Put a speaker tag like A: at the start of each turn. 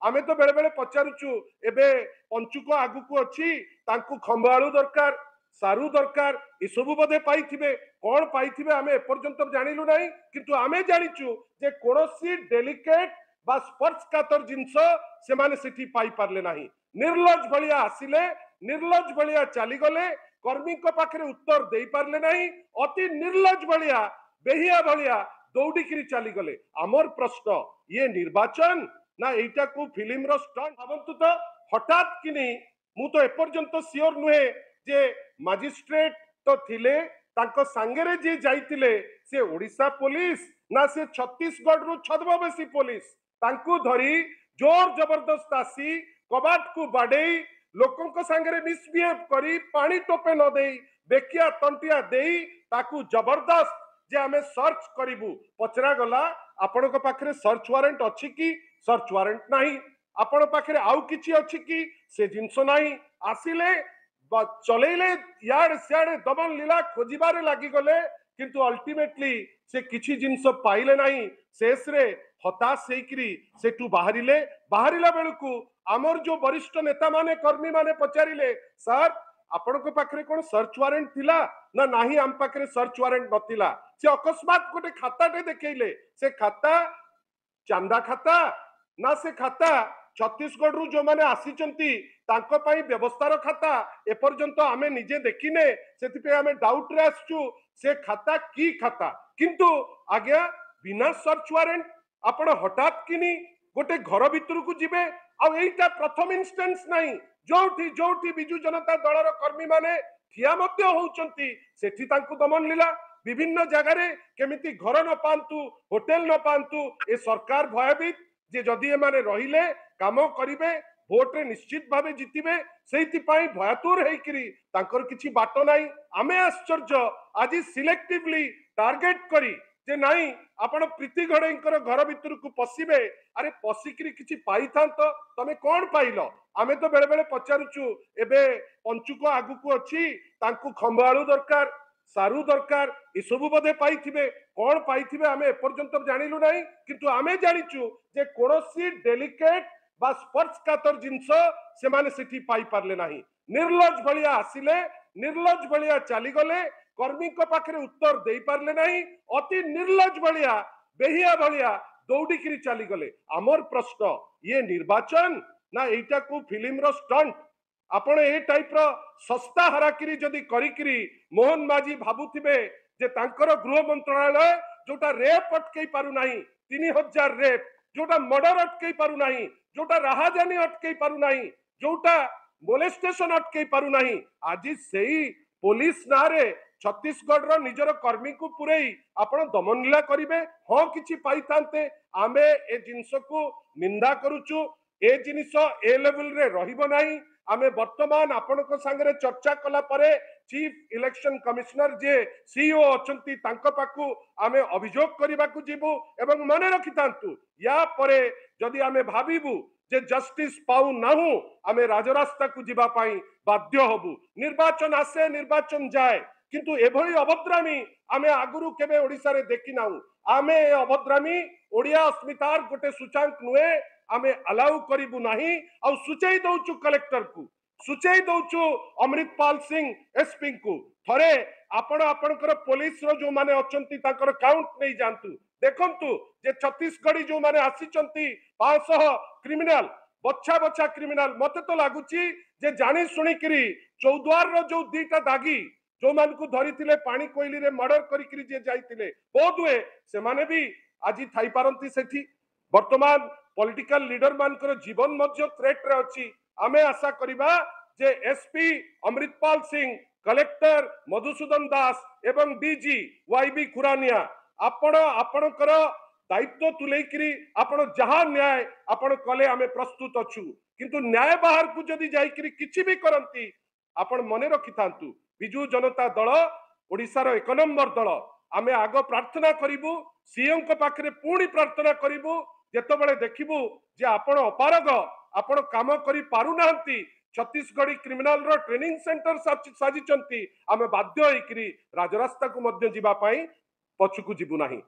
A: आमे तो बेले बेले पचारुचु एबे पंचुक आगुकू अच्छी तांकू खंबाळू दरकार सारू दरकार ए सबु बदे पाइथिबे कोन पाइथिबे आमे एपर्यंत जानिलु नाही किंतु आमे जानिचु जे कोनोसी डेलिकेट बा स्पर्शकातर जिंस से माने सेठी पाई पारले नाही निर्लज भलिया आसिले निर्लज भलिया चली गले कर्मी को पाखरे उत्तर दे पारले नाही अति निर्लज भलिया बेहिया भलिया दौड़िकी चली गले आमर प्रश्न ये निर्वाचन ना एटा को फिल्म रो स्टंट भावंतु तो हठात किनी मु तो एपर्यंत सियोर नुहे जे मजिस्ट्रेट तो थिले तांको सांगेरे जे जाइतिले से ओडिशा पुलिस ना से छत्तीसगढ़ रु छद्मवेशी पुलिस तांको धरी जोर जबरदस्त आसी कबाट को बाडेई लोकों को सांगेरे मिसबिहेव करी पानी टोपे न देई बेकिया तंटिया देई ताकू जबरदस्त जे आमे सर्च करिबु पचरा गला आपण को पाखरे सर्च वारंट अछि कि सर्च वारंट नाही आपण पाखरे आउ किछि अछि कि से जिंस नाही आसिले चलेले यार सियाड़े दमन लीला खोजिबारे लागि गले किंतु अल्टीमेटली से किछि जिंस पाइले नाही शेष रे हताश हेकरी सेटू बाहरिला बेलकू आमर जो वरिष्ठ नेता माने कर्मी माने पचारिले सर आपण को पाखरे कोन सर्च वारंट थिला ना नाही आम पाखरे सर्च वारंट नथिला से अकस्मात गोटे खाताटे देखैले से खाता चांदा खाता ना से खाता छत्तीसगढ़ रु जो माने आसीचंती तांको पाई व्यवस्थार खाता एपर्यंत आमे निजे देखिने सेतिपे आमे डाउट रे आसचु से खाता की खाता किंतु आज्ञा बिना सर्च वारंट आपण हठात किनी गोटे घर भितर को जिबे आ एटा प्रथम इंस्टेंस नाही जोठी जोठी बिजु जनता दलर कर्मी माने ठिया मध्य होउचंती सेठी तांको दमन लीला विभिन्न जगह रे केमिति घर न पांतु होटल न पांतु ए सरकार भयभीत जे जदि ए माने रहिले काम करिवे भोट रे निश्चित भावे जितिबे सेति पाई भयातुर हेकरी तांकर किछि बाटो नाही आमे आश्चर्य आज सिलेक्टिवली टार्गेट करी जे नाही आपण प्रीति घड़ेकर घर भितर को पसिबे अरे पसिकरी किछि पाइथांत तमे कोन पाइलो आमे तो बेले बेले पचारुचु एबे पंचुक आगुकू अछि तांकू खंबाळू दरकार सारू दरकार ए सबु बदे पाइथिबे कोन पाइथिबे आमे एपर्यंत जानिलु नाही किंतु आमे जानिचु जे कोनोसी डेलिकेट बा स्पर्शकातर जिंस से माने सेठी पाई पारले नाही निर्लज भलिया आसिले निर्लज भलिया चली गले कर्मी को पाखरे उत्तर दे पारले नाही अति निर्लज भलिया बेहिया भलिया दौड़िकी चली गले आमर प्रश्न ये निर्वाचन ना एटा को फिल्म रो स्टंट आपण ए टाइप रो सस्ता हराकिरी जदि करिकिरी मोहन माझी भाबुथिबे जे तांकर गृह मंत्रालय जोटा रेप अटकई पारु नाही 3000 रेप जोटा मर्डर अटकई पारु नाही जोटा राहाजानी अटकई पारु नाही जोटा मोलेस्टेशन अटकई पारु नाही आज सेही पुलिस नारे छत्तीसगढ़ रो निजर कर्मी को पुरई आपण दमनलीला करिवे हां किछि पाइथांते आमे ए जिंस को निंदा करूचु ए जिनिस ए लेवल रे रहिबो नाही आमे वर्तमान आपण को संगे चर्चा कला परे चीफ इलेक्शन कमिश्नर जे सीईओ अछंती तांको पाकू आमे अभियोग करबा को जीवु एवं मने रखितांतु या परे जदि आमे भाबिबु जे जस्टिस पाउ नाहु आमे राजरास्ता को जीवा पाई बाध्य हबु निर्वाचन आसे निर्वाचन जाए किंतु एभली अभद्रामी आमे आगुरु केबे ओडिसा रे देखि नाउ आमे अभद्रामी ओडिया अस्मितार गोटे सूचांक नुए आमे अलाउ करिबु नाही आ सुचेई दउचु कलेक्टर को सुचेई दउचु अमृतपाल सिंह एसपी को थरे आपण आपनकर पुलिस रो जो माने अछंती ताकर काउंट नै जानतु देखंतु जे छत्तीसगढ़ी जो माने आसीचंती 500 क्रिमिनल बच्छा बच्छा क्रिमिनल मते तो लागुची जे जानी सुनी करी चौद्वार रो जो दीटा दागी जो मान को धरी थिले पानी कोइली रे मर्डर करी करी जे जाइतिले बहुत हुए से माने भी आजी थाई पारंती सेठी वर्तमान पॉलिटिकल लीडर मानकर जीवन मध्य थ्रेट रे अछि आमे आशा करिबा जे एसपी अमृतपाल सिंह कलेक्टर मधुसूदन दास एवं डीजी वाईबी खुरानिया आपण आपणकर दायित्व तुलेकरी आपण जहां न्याय आपण कले आमे प्रस्तुत अछु किंतु न्याय बाहर को जदी जाइकरी किछि भी करंती आपण मने रखितांतु बिजू जनता दल ओडिसा रो 1 नंबर दल आमे आग प्रार्थना करिबु सीएम को पाखरे पूर्ण प्रार्थना करिबु जेतबेले देखिबु जे आपण अपारग आपण काम करि पारु नांती छत्तीसगढ़ी क्रिमिनल रो ट्रेनिंग सेंटर साजिचंती आमे बाध्य होइकरी राजरास्ता को मध्य जीवा पाई पछुकु जीवु नाही।